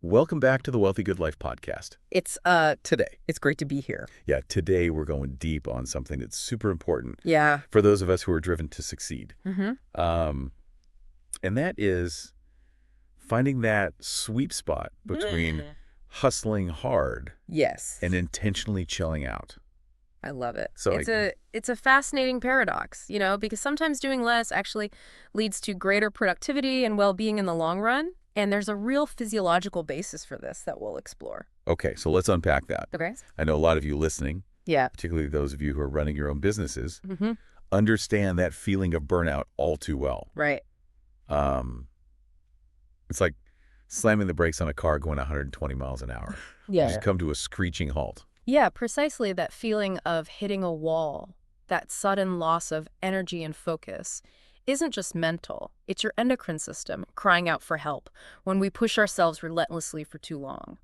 Welcome back to the Wealthy Good Life podcast. It's great to be here. Yeah, today we're going deep on something that's super important Yeah. for those of us who are driven to succeed. Mm-hmm. And that is finding that sweet spot between hustling hard Yes. and intentionally chilling out. I love it. So It's a fascinating paradox, because sometimes doing less actually leads to greater productivity and well-being in the long run. And there's a real physiological basis for this that we'll explore. Okay, so let's unpack that. Okay. I know a lot of you listening, Yeah. particularly those of you who are running your own businesses, Mm-hmm. understand that feeling of burnout all too well. Right. It's like slamming the brakes on a car going 120 miles an hour. You Yeah. just come to a screeching halt. Yeah, precisely that feeling of hitting a wall, that sudden loss of energy and focus, isn't just mental. It's your endocrine system crying out for help when we push ourselves relentlessly for too long.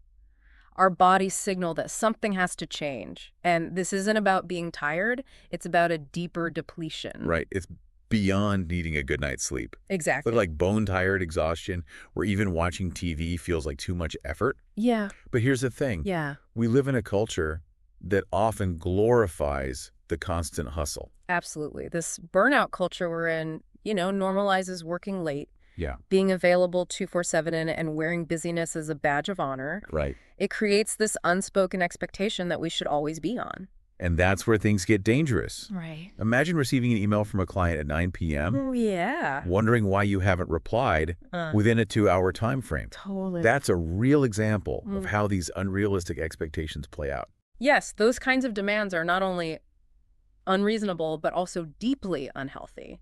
Our bodies signal that something has to change. And this isn't about being tired. It's about a deeper depletion. Right. It's beyond needing a good night's sleep. Exactly. But like bone-tired exhaustion, where even watching TV feels like too much effort. Yeah. But here's the thing. Yeah. We live in a culture that often glorifies the constant hustle. Absolutely. This burnout culture we're in, normalizes working late, Yeah. being available 24/7 and wearing busyness as a badge of honor. Right. It creates this unspoken expectation that we should always be on. And that's where things get dangerous. Right. Imagine receiving an email from a client at 9 p.m., Oh, yeah. wondering why you haven't replied within a 2-hour time frame. Totally. That's a real example of how these unrealistic expectations play out. Yes, those kinds of demands are not only unreasonable, but also deeply unhealthy.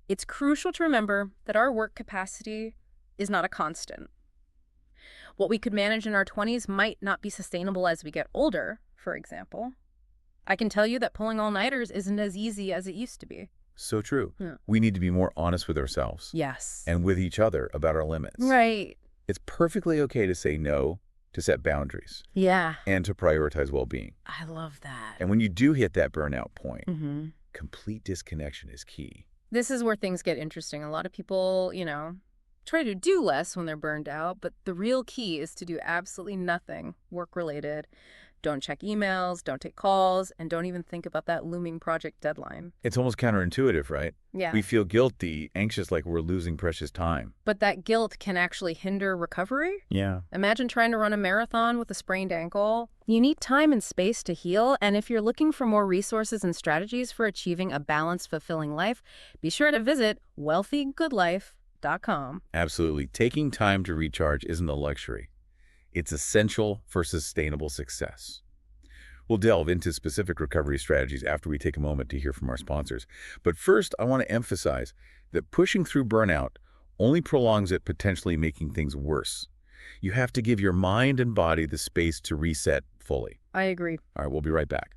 It's crucial to remember that our work capacity is not a constant. What we could manage in our 20s might not be sustainable as we get older, for example. I can tell you that pulling all-nighters isn't as easy as it used to be. So true. Yeah. We need to be more honest with ourselves Yes. and with each other about our limits. Right. It's perfectly okay to say no, to set boundaries, Yeah. and to prioritize well-being. I love that. And when you do hit that burnout point, Mm-hmm. complete disconnection is key. This is where things get interesting. A lot of people, try to do less when they're burned out, but the real key is to do absolutely nothing work-related. Don't check emails, don't take calls, and don't even think about that looming project deadline. It's almost counterintuitive, right? Yeah. We feel guilty, anxious, like we're losing precious time. But that guilt can actually hinder recovery. Yeah. Imagine trying to run a marathon with a sprained ankle. You need time and space to heal, and if you're looking for more resources and strategies for achieving a balanced, fulfilling life, be sure to visit wealthygoodlife.com. Absolutely. Taking time to recharge isn't a luxury. It's essential for sustainable success. We'll delve into specific recovery strategies after we take a moment to hear from our sponsors. But first, I want to emphasize that pushing through burnout only prolongs it, potentially making things worse. You have to give your mind and body the space to reset fully. I agree. All right, we'll be right back.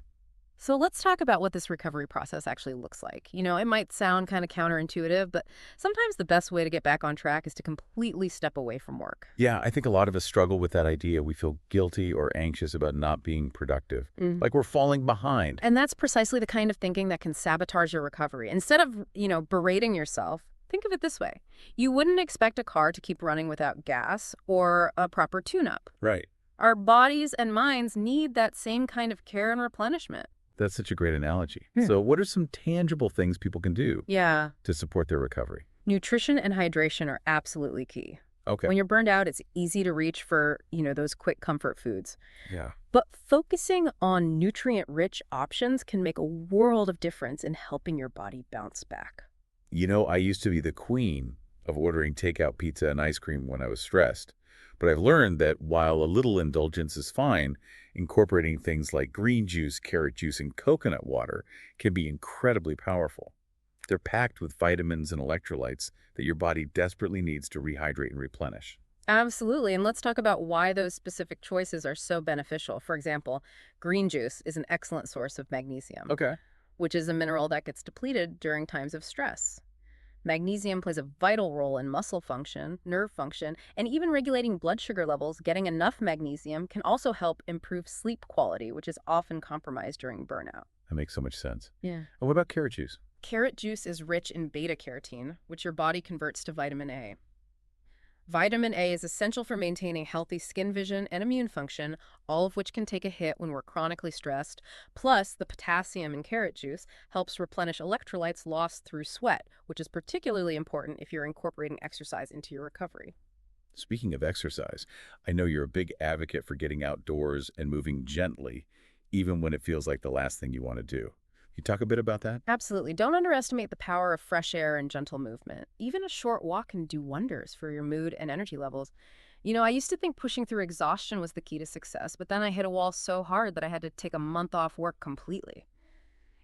So let's talk about what this recovery process actually looks like. It might sound kind of counterintuitive, but sometimes the best way to get back on track is to completely step away from work. Yeah, I think a lot of us struggle with that idea. We feel guilty or anxious about not being productive, like we're falling behind. And that's precisely the kind of thinking that can sabotage your recovery. Instead of, berating yourself, think of it this way. You wouldn't expect a car to keep running without gas or a proper tune-up. Right. Our bodies and minds need that same kind of care and replenishment. That's such a great analogy. So what are some tangible things people can do Yeah. to support their recovery? Nutrition and hydration are absolutely key. Okay. When you're burned out, it's easy to reach for, those quick comfort foods. Yeah. But focusing on nutrient-rich options can make a world of difference in helping your body bounce back. I used to be the queen of ordering takeout pizza and ice cream when I was stressed. But I've learned that while a little indulgence is fine, incorporating things like green juice, carrot juice, and coconut water can be incredibly powerful. They're packed with vitamins and electrolytes that your body desperately needs to rehydrate and replenish. Absolutely. And let's talk about why those specific choices are so beneficial. For example, green juice is an excellent source of magnesium, Okay. which is a mineral that gets depleted during times of stress. Magnesium plays a vital role in muscle function, nerve function, and even regulating blood sugar levels. Getting enough magnesium can also help improve sleep quality, which is often compromised during burnout. That makes so much sense. Yeah. And what about carrot juice? Carrot juice is rich in beta-carotene, which your body converts to vitamin A. Vitamin A is essential for maintaining healthy skin vision and immune function, all of which can take a hit when we're chronically stressed. Plus, the potassium in carrot juice helps replenish electrolytes lost through sweat, which is particularly important if you're incorporating exercise into your recovery. Speaking of exercise, I know you're a big advocate for getting outdoors and moving gently, even when it feels like the last thing you want to do. Can you talk a bit about that? Absolutely. Don't underestimate the power of fresh air and gentle movement. Even a short walk can do wonders for your mood and energy levels. I used to think pushing through exhaustion was the key to success, but then I hit a wall so hard that I had to take a month off work completely.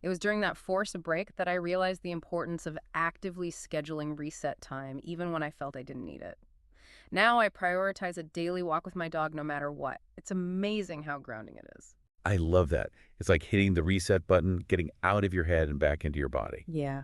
It was during that forced break that I realized the importance of actively scheduling reset time, even when I felt I didn't need it. Now I prioritize a daily walk with my dog no matter what. It's amazing how grounding it is. I love that. It's like hitting the reset button, getting out of your head and back into your body. Yeah.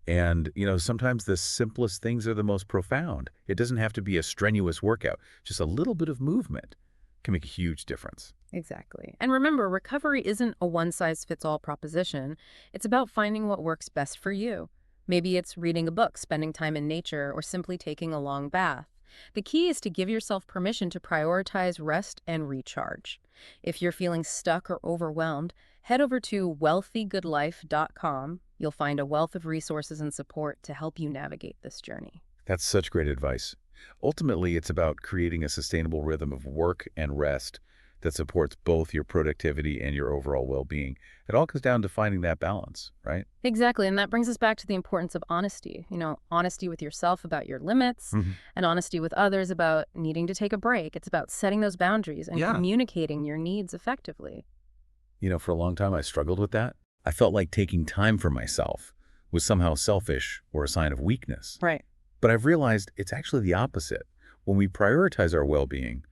And, sometimes the simplest things are the most profound. It doesn't have to be a strenuous workout. Just a little bit of movement can make a huge difference. Exactly. And remember, recovery isn't a one-size-fits-all proposition. It's about finding what works best for you. Maybe it's reading a book, spending time in nature, or simply taking a long bath. The key is to give yourself permission to prioritize rest and recharge. If you're feeling stuck or overwhelmed, head over to wealthygoodlife.com. You'll find a wealth of resources and support to help you navigate this journey. That's such great advice. Ultimately, it's about creating a sustainable rhythm of work and rest that supports both your productivity and your overall well-being. It all comes down to finding that balance, right? Exactly. And that brings us back to the importance of honesty. Honesty with yourself about your limits and honesty with others about needing to take a break. It's about setting those boundaries and Yeah. communicating your needs effectively. For a long time, I struggled with that. I felt like taking time for myself was somehow selfish or a sign of weakness. Right. But I've realized it's actually the opposite. When we prioritize our well-being,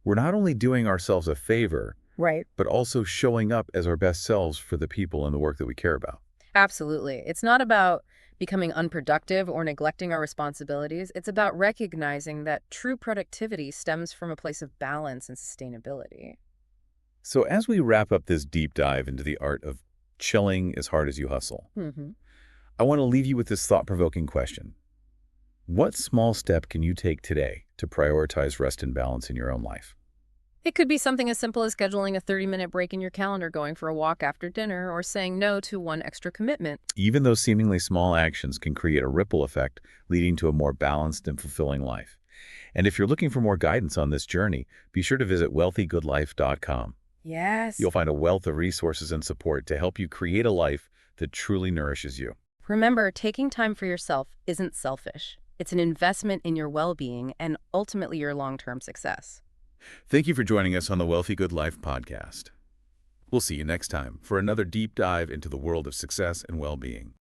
we're not only doing ourselves a favor, Right. but also showing up as our best selves for the people and the work that we care about. Absolutely. It's not about becoming unproductive or neglecting our responsibilities. It's about recognizing that true productivity stems from a place of balance and sustainability. So as we wrap up this deep dive into the art of chilling as hard as you hustle, hmm I want to leave you with this thought-provoking question. What small step can you take today to prioritize rest and balance in your own life? It could be something as simple as scheduling a 30-minute break in your calendar, going for a walk after dinner, or saying no to one extra commitment. Even those seemingly small actions can create a ripple effect, leading to a more balanced and fulfilling life. And if you're looking for more guidance on this journey, be sure to visit wealthygoodlife.com. Yes. You'll find a wealth of resources and support to help you create a life that truly nourishes you. Remember, taking time for yourself isn't selfish. It's an investment in your well-being and ultimately your long-term success. Thank you for joining us on the Wealthy Good Life podcast. We'll see you next time for another deep dive into the world of success and well-being.